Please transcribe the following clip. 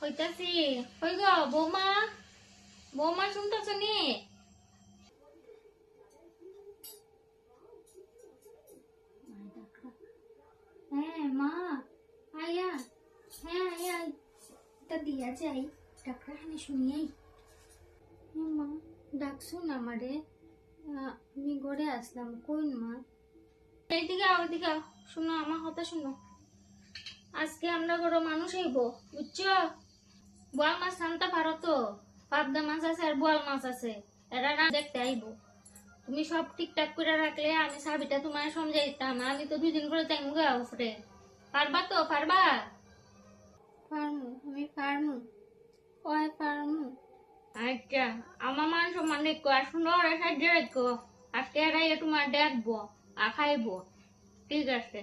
হইতাছি। হই গো বৌমা, বৌমা শুনতেছ নি? হ্যাঁ মা, আয়া, হ্যাঁ আয়া, তা দিয়া যাই, ডাক্তার হানি শুনিয়াই। মা ডাকছো না আমারে? আমি ঘরে আসলাম, কইন মা? এইদিকে আও, এদিকে আও, শুনো আমার কথা শুনো। আজকে আমরা বড় মানুষ হইব, বুঝছো? বোয়াল মাছ আনতে পারো তো? পাবদা মাছ আছে আর বোয়াল মাছ আছে, এরা না দেখতে আইব। তুমি সব ঠিকঠাক করে রাখলে আমি চাবিটা তোমার সমঝাইতাম। আমি তো 2 দিন করে যাইমু গা উপরে। পারবা তো? পারবা? পারমু, আমি পারমু, ওই পারমু। আচ্ছা, আমার মান সম্মান দেখো আর শুনো, ওরা সাহায্য রাখো। আজকে এরাই তোমার দেখবো আর খাইবো, ঠিক আছে?